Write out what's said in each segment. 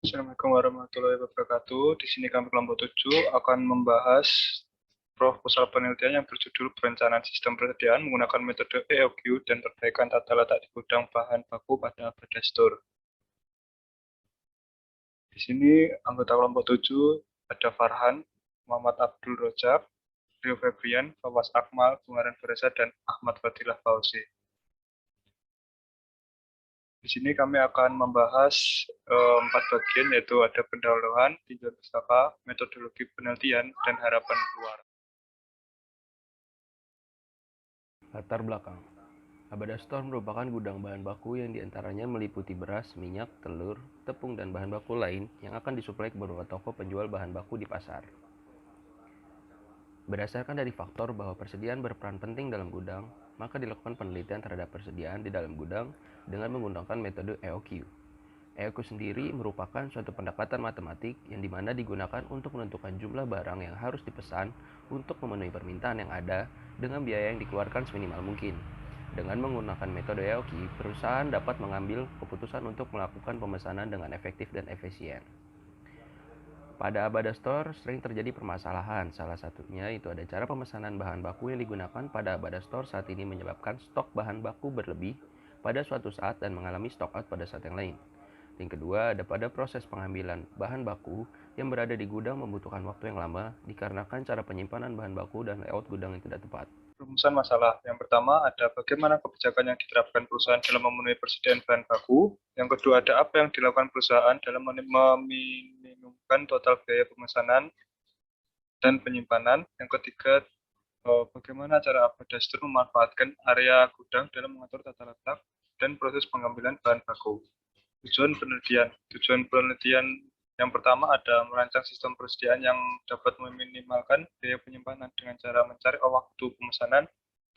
Assalamualaikum warahmatullahi wabarakatuh. Di sini kami kelompok 7 akan membahas proposal penelitian yang berjudul Perencanaan Sistem Persediaan menggunakan metode EOQ dan perbaikan tata letak di gudang bahan baku pada abad Dastur. Di sini anggota kelompok 7 ada Farhan, Muhammad Abdul Rojak, Rio Febrian, Fawas Akmal, Bungaran Beresa, dan Ahmad Fadilah Fauzi. Di sini kami akan membahas 4 bagian, yaitu ada pendahuluan, tinjauan pustaka, metodologi penelitian, dan harapan keluar. Latar belakang. Abada Store merupakan gudang bahan baku yang diantaranya meliputi beras, minyak, telur, tepung, dan bahan baku lain yang akan disuplai ke beberapa toko penjual bahan baku di pasar. Berdasarkan dari faktor bahwa persediaan berperan penting dalam gudang, maka dilakukan penelitian terhadap persediaan di dalam gudang dengan menggunakan metode EOQ. EOQ sendiri merupakan suatu pendekatan matematik yang dimana digunakan untuk menentukan jumlah barang yang harus dipesan untuk memenuhi permintaan yang ada dengan biaya yang dikeluarkan seminimal mungkin. Dengan menggunakan metode EOQ, perusahaan dapat mengambil keputusan untuk melakukan pemesanan dengan efektif dan efisien. Pada Abada Store sering terjadi permasalahan, salah satunya itu ada cara pemesanan bahan baku yang digunakan pada Abada Store saat ini menyebabkan stok bahan baku berlebih pada suatu saat dan mengalami stock out pada saat yang lain. Yang kedua, ada pada proses pengambilan bahan baku yang berada di gudang membutuhkan waktu yang lama dikarenakan cara penyimpanan bahan baku dan layout gudang yang tidak tepat. Rumusan masalah. Yang pertama ada bagaimana kebijakan yang diterapkan perusahaan dalam memenuhi persediaan bahan baku. Yang kedua ada apa yang dilakukan perusahaan dalam meminimumkan total biaya pemesanan dan penyimpanan. Yang ketiga bagaimana cara Abada Store memanfaatkan area gudang dalam mengatur tata letak dan proses pengambilan bahan baku. Tujuan penelitian. Tujuan penelitian yang pertama ada merancang sistem persediaan yang dapat meminimalkan biaya penyimpanan dengan cara mencari waktu pemesanan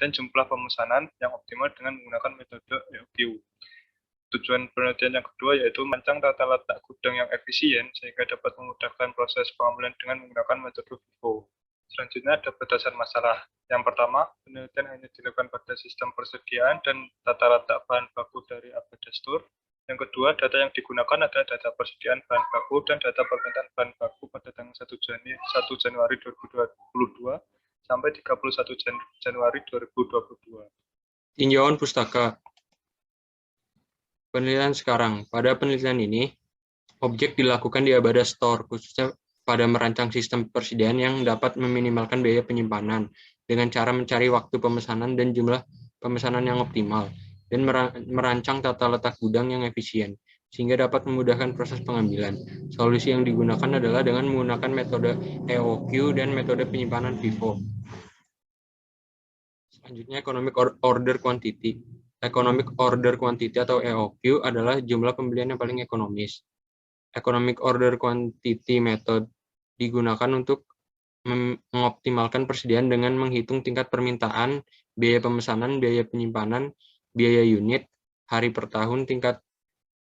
dan jumlah pemesanan yang optimal dengan menggunakan metode EOQ. Tujuan penelitian yang kedua yaitu merancang tata letak gudang yang efisien sehingga dapat memudahkan proses pengambilan dengan menggunakan metode FIFO. Selanjutnya ada batasan masalah. Yang pertama, penelitian hanya dilakukan pada sistem persediaan dan tata letak bahan baku dari Abada Store. Yang kedua, data yang digunakan adalah data persediaan bahan baku dan data permintaan bahan baku pada tanggal 1 Januari 2022 sampai 31 Januari 2022. Tinjauan pustaka. Penelitian sekarang. Pada penelitian ini, objek dilakukan di Abada Store, khususnya pada merancang sistem persediaan yang dapat meminimalkan biaya penyimpanan dengan cara mencari waktu pemesanan dan jumlah pemesanan yang optimal, dan merancang tata letak gudang yang efisien, sehingga dapat memudahkan proses pengambilan. Solusi yang digunakan adalah dengan menggunakan metode EOQ dan metode penyimpanan FIFO. Selanjutnya, Economic Order Quantity. Economic Order Quantity atau EOQ adalah jumlah pembelian yang paling ekonomis. Economic Order Quantity Method digunakan untuk mengoptimalkan persediaan dengan menghitung tingkat permintaan, biaya pemesanan, biaya penyimpanan, biaya unit, hari per tahun, tingkat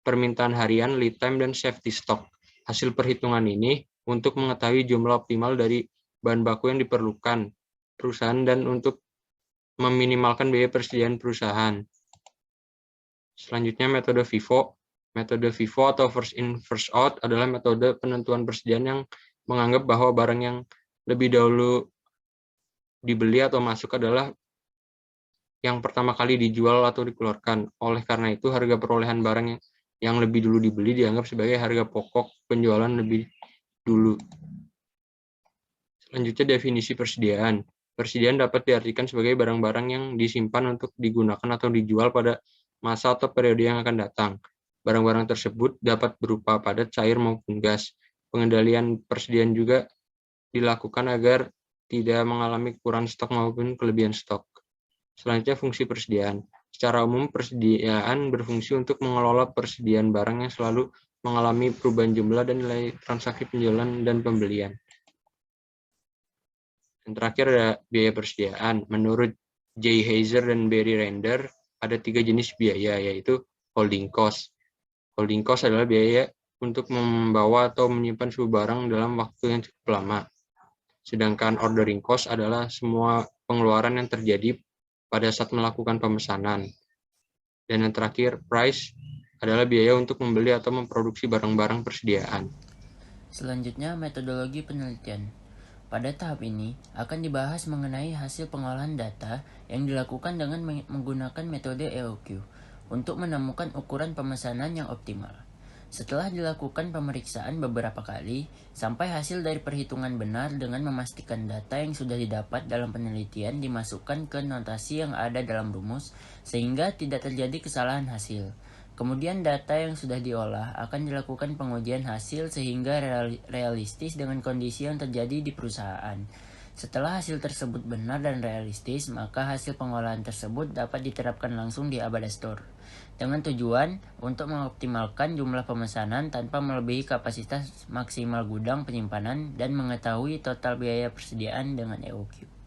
permintaan harian, lead time, dan safety stock. Hasil perhitungan ini untuk mengetahui jumlah optimal dari bahan baku yang diperlukan perusahaan dan untuk meminimalkan biaya persediaan perusahaan. Selanjutnya metode FIFO. Metode FIFO atau first in first out adalah metode penentuan persediaan yang menganggap bahwa barang yang lebih dahulu dibeli atau masuk adalah yang pertama kali dijual atau dikeluarkan. Oleh karena itu, harga perolehan barang yang lebih dulu dibeli dianggap sebagai harga pokok penjualan lebih dulu. Selanjutnya definisi persediaan. Persediaan dapat diartikan sebagai barang-barang yang disimpan untuk digunakan atau dijual pada masa atau periode yang akan datang. Barang-barang tersebut dapat berupa padat, cair, maupun gas. Pengendalian persediaan juga dilakukan agar tidak mengalami kekurangan stok maupun kelebihan stok. Selanjutnya, fungsi persediaan. Secara umum, persediaan berfungsi untuk mengelola persediaan barang yang selalu mengalami perubahan jumlah dan nilai transaksi penjualan dan pembelian. Dan terakhir ada biaya persediaan. Menurut J. Heiser dan Barry Render, ada 3 jenis biaya, yaitu holding cost. Holding cost adalah biaya untuk membawa atau menyimpan sebuah barang dalam waktu yang cukup lama. Sedangkan ordering cost adalah semua pengeluaran yang terjadi pada saat melakukan pemesanan. Dan yang terakhir, price adalah biaya untuk membeli atau memproduksi barang-barang persediaan. Selanjutnya, metodologi penelitian. Pada tahap ini, akan dibahas mengenai hasil pengolahan data yang dilakukan dengan menggunakan metode EOQ untuk menemukan ukuran pemesanan yang optimal. Setelah dilakukan pemeriksaan beberapa kali, sampai hasil dari perhitungan benar dengan memastikan data yang sudah didapat dalam penelitian dimasukkan ke notasi yang ada dalam rumus, sehingga tidak terjadi kesalahan hasil. Kemudian data yang sudah diolah akan dilakukan pengujian hasil sehingga realistis dengan kondisi yang terjadi di perusahaan. Setelah hasil tersebut benar dan realistis, maka hasil pengolahan tersebut dapat diterapkan langsung di Abada Store, dengan tujuan untuk mengoptimalkan jumlah pemesanan tanpa melebihi kapasitas maksimal gudang penyimpanan dan mengetahui total biaya persediaan dengan EOQ.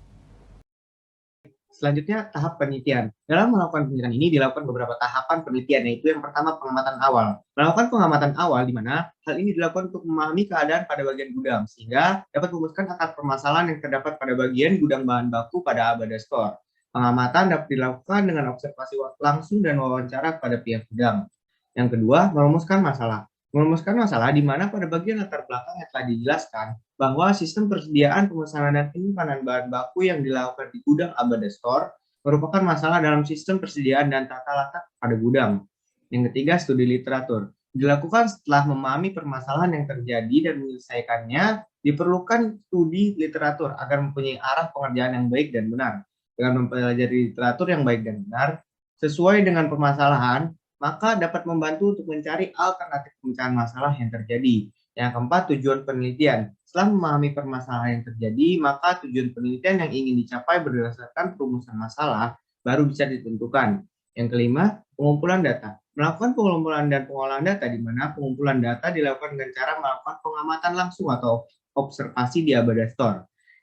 Selanjutnya, tahap penelitian. Dalam melakukan penelitian ini dilakukan beberapa tahapan penelitian, yaitu yang pertama pengamatan awal. Melakukan pengamatan awal di mana hal ini dilakukan untuk memahami keadaan pada bagian gudang, sehingga dapat merumuskan akar permasalahan yang terdapat pada bagian gudang bahan baku pada Abada Store. Pengamatan dapat dilakukan dengan observasi langsung dan wawancara pada pihak gudang. Yang kedua, merumuskan masalah. Merumuskan masalah di mana pada bagian latar belakang yang telah dijelaskan bahwa sistem persediaan, pemesanan, dan penyimpanan bahan baku yang dilakukan di gudang Abada Store merupakan masalah dalam sistem persediaan dan tata letak pada gudang. Yang ketiga, studi literatur. Dilakukan setelah memahami permasalahan yang terjadi dan menyelesaikannya, diperlukan studi literatur agar mempunyai arah pengerjaan yang baik dan benar. Dengan mempelajari literatur yang baik dan benar, sesuai dengan permasalahan, maka dapat membantu untuk mencari alternatif pemecahan masalah yang terjadi. Yang keempat, tujuan penelitian. Setelah memahami permasalahan yang terjadi, maka tujuan penelitian yang ingin dicapai berdasarkan perumusan masalah baru bisa ditentukan. Yang kelima, pengumpulan data. Melakukan pengumpulan dan pengolahan data, di mana pengumpulan data dilakukan dengan cara melakukan pengamatan langsung atau observasi di Abada Store.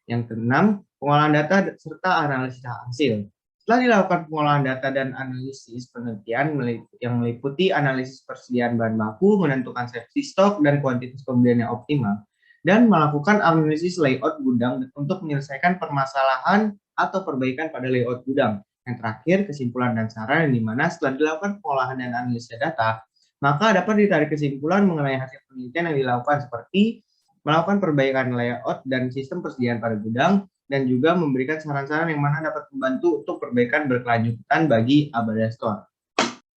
Yang keenam, pengolahan data serta analisis hasil. Setelah dilakukan pengolahan data dan analisis penelitian yang meliputi analisis persediaan bahan baku, menentukan safety stock dan kuantitas pembelian yang optimal, dan melakukan analisis layout gudang untuk menyelesaikan permasalahan atau perbaikan pada layout gudang. Yang terakhir, kesimpulan dan saran, yang dimana setelah dilakukan pengolahan dan analisis data, maka dapat ditarik kesimpulan mengenai hasil penelitian yang dilakukan seperti melakukan perbaikan layout dan sistem persediaan pada gudang, dan juga memberikan saran-saran yang mana dapat membantu untuk perbaikan berkelanjutan bagi Abada Store.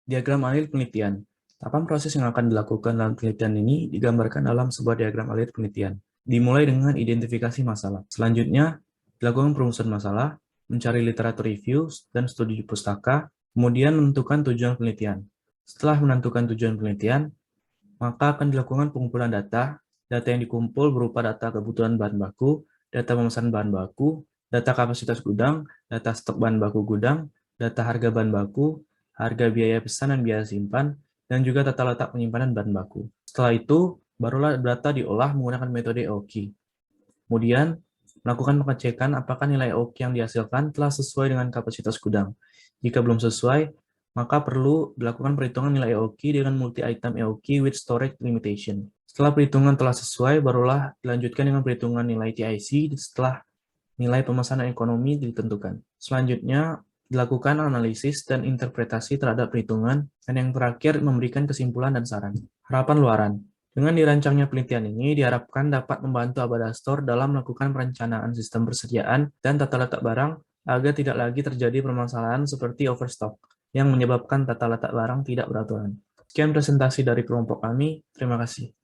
Diagram alir penelitian. Tahapan proses yang akan dilakukan dalam penelitian ini digambarkan dalam sebuah diagram alir penelitian. Dimulai dengan identifikasi masalah. Selanjutnya, dilakukan perumusan masalah, mencari literatur review dan studi pustaka, kemudian menentukan tujuan penelitian. Setelah menentukan tujuan penelitian, maka akan dilakukan pengumpulan data. Data yang dikumpul berupa data kebutuhan bahan baku, data pemesanan bahan baku, data kapasitas gudang, data stok bahan baku gudang, data harga bahan baku, harga biaya pesan dan biaya simpan, dan juga tata letak penyimpanan bahan baku. Setelah itu, barulah data diolah menggunakan metode EOQ. Kemudian, melakukan pengecekan apakah nilai EOQ yang dihasilkan telah sesuai dengan kapasitas gudang. Jika belum sesuai, maka perlu dilakukan perhitungan nilai EOQ dengan multi-item EOQ with storage limitation. Setelah perhitungan telah sesuai, barulah dilanjutkan dengan perhitungan nilai TIC setelah nilai pemesanan ekonomi ditentukan. Selanjutnya, dilakukan analisis dan interpretasi terhadap perhitungan, dan yang terakhir memberikan kesimpulan dan saran. Harapan luaran. Dengan dirancangnya penelitian ini, diharapkan dapat membantu Abada Store dalam melakukan perencanaan sistem persediaan dan tata letak barang agar tidak lagi terjadi permasalahan seperti overstock yang menyebabkan tata letak barang tidak beraturan. Sekian presentasi dari kelompok kami. Terima kasih.